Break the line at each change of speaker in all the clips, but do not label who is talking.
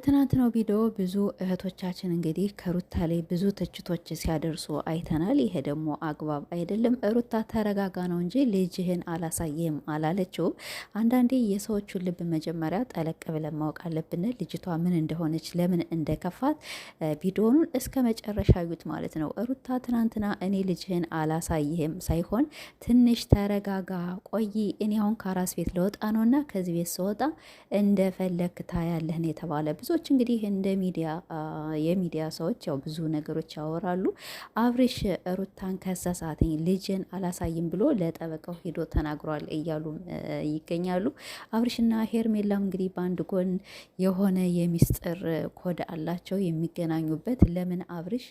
በትናንትናው ቪዲዮ ብዙ እህቶቻችን እንግዲህ ከሩታ ላይ ብዙ ትችቶች ሲያደርሱ አይተናል። ይሄ ደግሞ አግባብ አይደለም። ሩታ ተረጋጋ ነው እንጂ ልጅህን አላሳየም አላለችውም። አንዳንዴ የሰዎቹን ልብ መጀመሪያ ጠለቅ ብለን ማወቅ አለብን። ልጅቷ ምን እንደሆነች ለምን እንደከፋት ቪዲዮኑን እስከ መጨረሻ ዩት ማለት ነው። ሩታ ትናንትና እኔ ልጅህን አላሳይህም ሳይሆን ትንሽ ተረጋጋ ቆይ፣ እኔ አሁን ከአራስ ቤት ለወጣ ነውና ከዚህ ቤት ስወጣ እንደፈለክ ታያለህን የተባለ ብዙዎች እንግዲህ እንደ የሚዲያ ሰዎች ያው ብዙ ነገሮች ያወራሉ። አብርሽ ሩታን ከሰሳትኝ ልጅን አላሳይም ብሎ ለጠበቃው ሄዶ ተናግሯል እያሉ ይገኛሉ። አብርሽና ሄርሜላም እንግዲህ በአንድ ጎን የሆነ የሚስጥር ኮድ አላቸው የሚገናኙበት። ለምን አብርሽ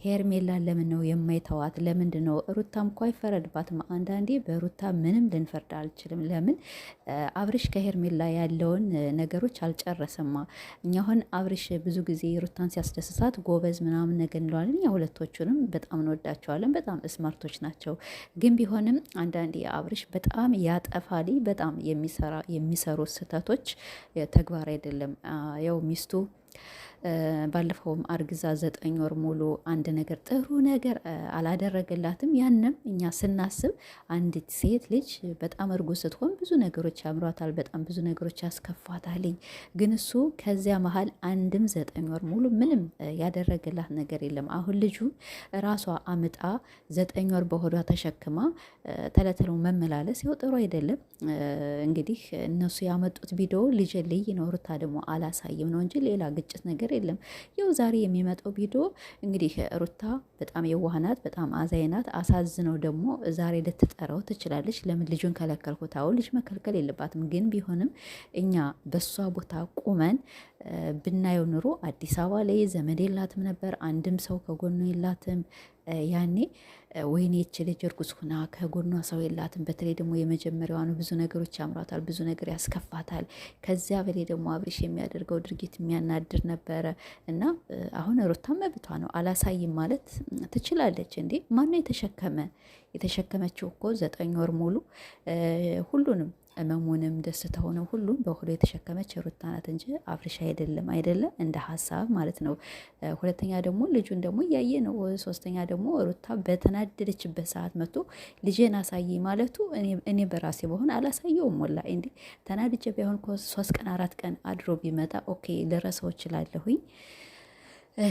ሄርሜላን ለምን ነው የማይተዋት? ለምንድን ነው? ሩታም እኮ አይፈረድባትም። አንዳንዴ በሩታ ምንም ልንፈርድ አልችልም። ለምን አብርሽ ከሄርሜላ ያለውን ነገሮች አልጨረሰማ። እኛ አሁን አብርሽ ብዙ ጊዜ ሩታን ሲያስደስታት ጎበዝ ምናምን ነገር እንለዋለን። ያ ሁለቶቹንም በጣም እንወዳቸዋለን። በጣም ስማርቶች ናቸው። ግን ቢሆንም አንዳንዴ አብርሽ በጣም ያጠፋል። በጣም የሚሰሩ ስህተቶች ተግባር አይደለም። ያው ሚስቱ ባለፈውም አርግዛ 9 ወር ሙሉ አንድ ነገር ጥሩ ነገር አላደረገላትም። ያንም እኛ ስናስብ አንዲት ሴት ልጅ በጣም እርጉዝ ስትሆን ብዙ ነገሮች ያምሯታል፣ በጣም ብዙ ነገሮች ያስከፋታልኝ። ግን እሱ ከዚያ መሀል አንድም 9 ወር ሙሉ ምንም ያደረገላት ነገር የለም። አሁን ልጁ ራሷ አምጣ 9 ወር በሆዷ ተሸክማ ተለተለው መመላለስ ያው ጥሩ አይደለም። እንግዲህ እነሱ ያመጡት ቪዲዮ ልጅ ልይ ነው። ሩታ ደግሞ አላሳይም ነው እንጂ ሌላ ግጭት ነገር የለም። ያው ዛሬ የሚመጣው ቪዲዮ እንግዲህ ሩታ በጣም የዋህናት፣ በጣም አዛይናት። አሳዝነው ደግሞ ዛሬ ልትጠራው ትችላለች። ለምን ልጁን ከለከልኩት? አሁን ልጅ መከልከል የለባትም። ግን ቢሆንም እኛ በሷ ቦታ ቁመን ብናየው ኑሮ አዲስ አበባ ላይ ዘመድ የላትም ነበር፣ አንድም ሰው ከጎኑ የላትም። ያኔ ወይኔ ይች ልጅ እርጉዝ ሁና ከጎኗ ሰው የላትም። በተለይ ደግሞ የመጀመሪያዋ ነው። ብዙ ነገሮች ያምሯታል፣ ብዙ ነገር ያስከፋታል። ከዚያ በላይ ደግሞ አብርሽ የሚያደርገው ድርጊት የሚያናድር ነበረ እና አሁን ሩታ መብቷ ነው። አላሳይም ማለት ትችላለች እንዴ? ማነው የተሸከመችው እኮ 9 ወር ሙሉ ሁሉንም እመሙንም ደስታውንም ሁሉም በሁሉ የተሸከመች ሩታ ናት እንጂ አብርሽ አይደለም እንደ ሀሳብ ማለት ነው። ሁለተኛ ደግሞ ልጁን ደግሞ እያየ ነው። ሶስተኛ ደግሞ ሩታ በተናደደችበት ሰዓት መጥቶ ልጄን አሳይ ማለቱ እኔ በራሴ በሆን አላሳየውም። ወላ እንዲ ተናድጄ ቢሆን 3 ቀን 4 ቀን አድሮ ቢመጣ ኦኬ ልረሳው እችላለሁኝ፣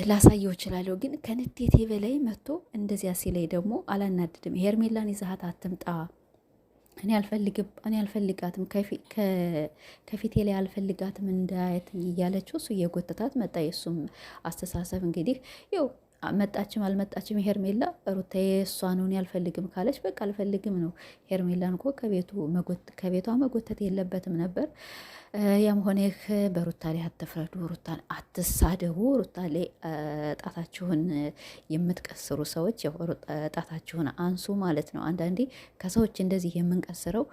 ላሳየው እችላለሁ። ግን ከንቴቴ በላይ መጥቶ እንደዚያ ሲለኝ ደግሞ አላናድድም። ሄርሜላን ይዛሃት አትምጣ፣ እኔ አልፈልጋትም፣ ከፊቴ ላይ አልፈልጋትም እንዳያት እያለችው እሱ እየጎተታት መጣ። የእሱም አስተሳሰብ እንግዲህ ያው መጣችም አልመጣችም ሄርሜላ ሩታ የእሷ ነው አልፈልግም ካለች በቃ አልፈልግም ነው። ሄርሜላን እኮ ከቤቷ መጎተት የለበትም ነበር። ያም ሆነ በሩታ ላይ አትፍረዱ፣ ሩታን አትሳደቡ። ሩታ ላይ ጣታችሁን የምትቀስሩ ሰዎች ጣታችሁን አንሱ ማለት ነው። አንዳንዴ ከሰዎች እንደዚህ የምንቀስረው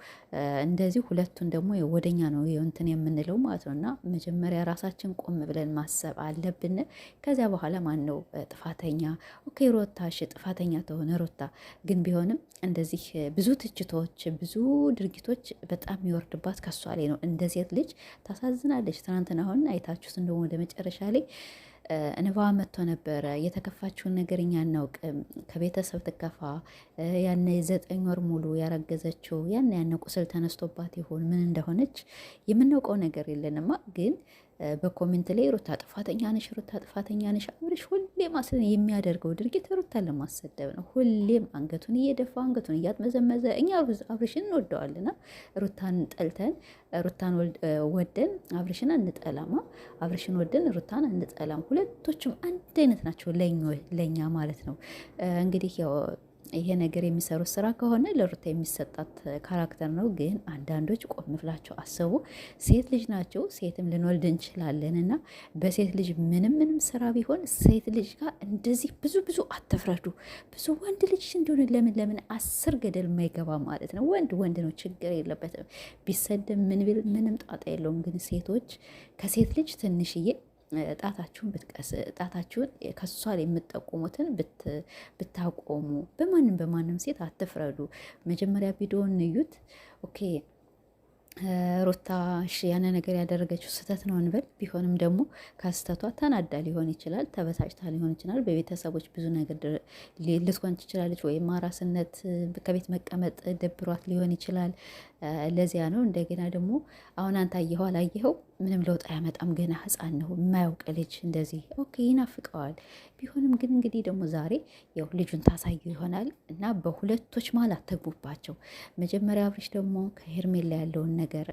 እንደዚህ ሁለቱን ደግሞ ወደኛ ነው እንትን የምንለው ማለት ነው። እና መጀመሪያ ራሳችን ቆም ብለን ማሰብ አለብን። ከዚያ በኋላ ማን ነው ጥፋተኛ? ኦኬ ሩታ እሺ ጥፋተኛ ተሆነ ሩታ ግን ቢሆንም እንደዚህ ብዙ ትችቶች፣ ብዙ ድርጊቶች በጣም የሚወርድባት ከሷ ላይ ነው። እንደ ሴት ልጅ ታሳዝናለች። ትናንትና አሁን አይታችሁት እንደሆነ ወደ መጨረሻ ላይ እንባ መጥቶ ነበረ። የተከፋችውን ነገር እኛ አናውቅም። ከቤተሰብ ትከፋ ያነ 9 ወር ሙሉ ያረገዘችው ያነ ቁስል ተነስቶባት ይሆን ምን እንደሆነች የምናውቀው ነገር የለንማ። ግን በኮሜንት ላይ ሩታ ጥፋተኛ ነሽ፣ ሩታ ጥፋተኛ ነሽ። አብርሽ ሁሌም የሚያደርገው ድርጊት ሩታን ለማሰደብ ነው። ሁሌም አንገቱን እየደፋ አንገቱን እያጥመዘመዘ እኛ አብርሽን እንወደዋልና ሩታን ጠልተን ሩታን ወደን አብርሽን አንጠላማ። አብርሽን ወደን ሩታን አንጠላም። ሁለቶቹም አንድ አይነት ናቸው ለኛ ማለት ነው። እንግዲህ ያው ይሄ ነገር የሚሰሩት ስራ ከሆነ ለሩታ የሚሰጣት ካራክተር ነው። ግን አንዳንዶች ቆም ብላቸው አስቡ። ሴት ልጅ ናቸው፣ ሴትም ልንወልድ እንችላለን እና በሴት ልጅ ምንም ስራ ቢሆን ሴት ልጅ ጋር እንደዚህ ብዙ አትፍረዱ። ብዙ ወንድ ልጅ እንደሆነ ለምን 10 ገደል የማይገባ ማለት ነው። ወንድ ነው፣ ችግር የለበትም ቢሰደብ ምን ቢል ምንም ጣጣ የለውም። ግን ሴቶች ከሴት ልጅ ትንሽዬ ጣታችሁን ከሷ ላይ የምትጠቁሙትን ብታቆሙ። በማንም ሴት አትፍረዱ። መጀመሪያ ቪዲዮን እዩት። ኦኬ ሩታ እሺ ያነ ነገር ያደረገችው ስህተት ነው እንበል። ቢሆንም ደግሞ ከስህተቷ ተናዳ ሊሆን ይችላል፣ ተበሳጭታ ሊሆን ይችላል። በቤተሰቦች ብዙ ነገር ልትሆን ትችላለች። ወይም አራስነት ከቤት መቀመጥ ደብሯት ሊሆን ይችላል። ለዚያ ነው። እንደገና ደግሞ አሁን አንተ አየኸው አላየኸው ምንም ለውጥ አያመጣም። ገና ሕፃን ነው የማያውቅ ልጅ እንደዚህ ኦኬ ይናፍቀዋል። ቢሆንም ግን እንግዲህ ደግሞ ዛሬ ያው ልጁን ታሳየው ይሆናል እና በሁለቶች መሀል አተግቡባቸው። መጀመሪያ አብርሽ ደግሞ ከሄርሜላ ያለውን ነገር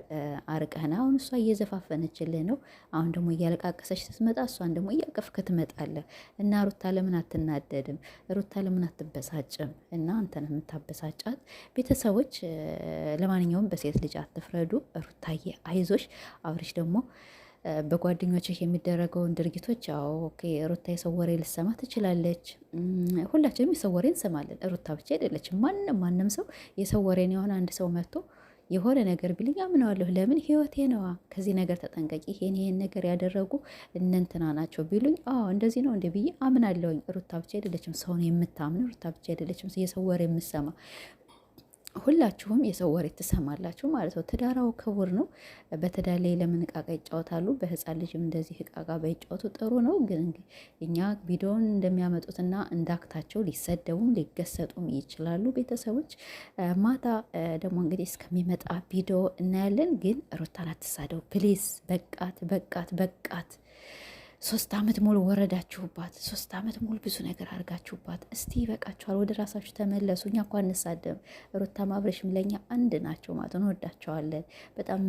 አርቀህና አሁን እሷ እየዘፋፈነችልህ ነው። አሁን ደግሞ እያለቃቀሰች ስትመጣ እሷን ደግሞ እያቀፍክ ትመጣለህ እና ሩታ ለምን አትናደድም? ሩታ ለምን አትበሳጭም? እና አንተን የምታበሳጫት ቤተሰቦች። ለማንኛውም በሴት ልጅ አትፍረዱ። ሩታዬ አይዞሽ። አብርሽ ደግሞ በጓደኞችህ የሚደረገውን ድርጊቶች ኦኬ ሩታ የሰው ወሬ ልሰማ ትችላለች። ሁላችንም የሰው ወሬ እንሰማለን። ሩታ ብቻ አይደለችም። ማንም ሰው የሰው ወሬን የሆነ አንድ ሰው መጥቶ የሆነ ነገር ቢልኝ አምነዋለሁ። ለምን ህይወቴ ነዋ። ከዚህ ነገር ተጠንቀቂ፣ ይሄን ነገር ያደረጉ እነንትና ናቸው ቢሉኝ እንደዚህ ነው እንደ ብዬ አምናለሁኝ። ሩታ ብቻ አይደለችም ሰውን የምታምን፣ ሩታ ብቻ አይደለችም የሰው ወሬ የምሰማ። ሁላችሁም የሰው ወሬ ትሰማላችሁ ማለት ነው። ትዳራው ክቡር ነው። በትዳር ላይ ለምን እቃቃ ይጫወታሉ? በህፃን ልጅም እንደዚህ እቃቃ ባይጫወቱ ጥሩ ነው። ግን እኛ ቪዲዮውን እንደሚያመጡትና እንዳክታቸው ሊሰደቡም ሊገሰጡም ይችላሉ ቤተሰቦች። ማታ ደግሞ እንግዲህ እስከሚመጣ ቪዲዮ እናያለን። ግን ሩታን አትሳደው ፕሊዝ። በቃት በቃት በቃት። 3 ዓመት ሙሉ ወረዳችሁባት። 3 ዓመት ሙሉ ብዙ ነገር አድርጋችሁባት። እስቲ ይበቃችኋል። ወደ ራሳችሁ ተመለሱ። እኛ እኳ እንሳደብ። ሩታም አብርሽም ለእኛ አንድ ናቸው ማለት ነው። እንወዳቸዋለን። በጣም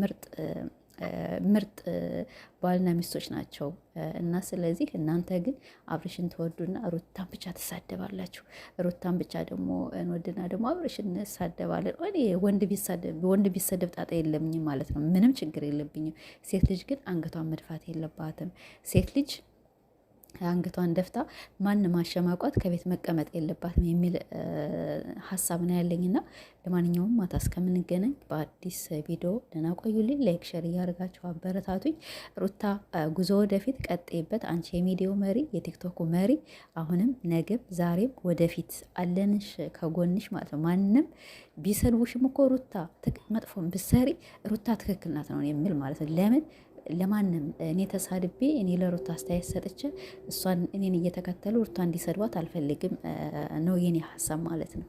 ምርጥ ባልና ሚስቶች ናቸው እና ስለዚህ እናንተ ግን አብርሽን ተወዱና ሩታን ብቻ ትሳደባላችሁ። ሩታን ብቻ ደግሞ እንወድና ደግሞ አብርሽን እንሳደባለን። እኔ ወንድ ቢሰደብ ጣጣ የለብኝም ማለት ነው። ምንም ችግር የለብኝም። ሴት ልጅ ግን አንገቷን መድፋት የለባትም። ሴት ልጅ አንገቷን ደፍታ ማንም አሸማቋት ከቤት መቀመጥ የለባትም የሚል ሀሳብ ነው ያለኝና ለማንኛውም ማታ እስከምንገናኝ በአዲስ ቪዲዮ ደህና ቆዩልኝ። ላይክ ሸር እያደርጋችሁ አበረታቱኝ። ሩታ ጉዞ ወደፊት ቀጤበት። አንቺ የሚዲያው መሪ፣ የቲክቶኩ መሪ፣ አሁንም ነገም ዛሬም ወደፊት አለንሽ ከጎንሽ ማለት ነው። ማንም ቢሰድቡሽም እኮ ሩታ መጥፎም ብሰሪ ሩታ ትክክል ናት ነው የሚል ማለት ነው። ለምን ለማንም እኔ ተሳድቤ እኔ ለሩታ አስተያየት ሰጥቼ እሷን እኔን እየተከተሉ ሩታ እንዲሰድቧት አልፈልግም ነው የኔ ሀሳብ ማለት ነው።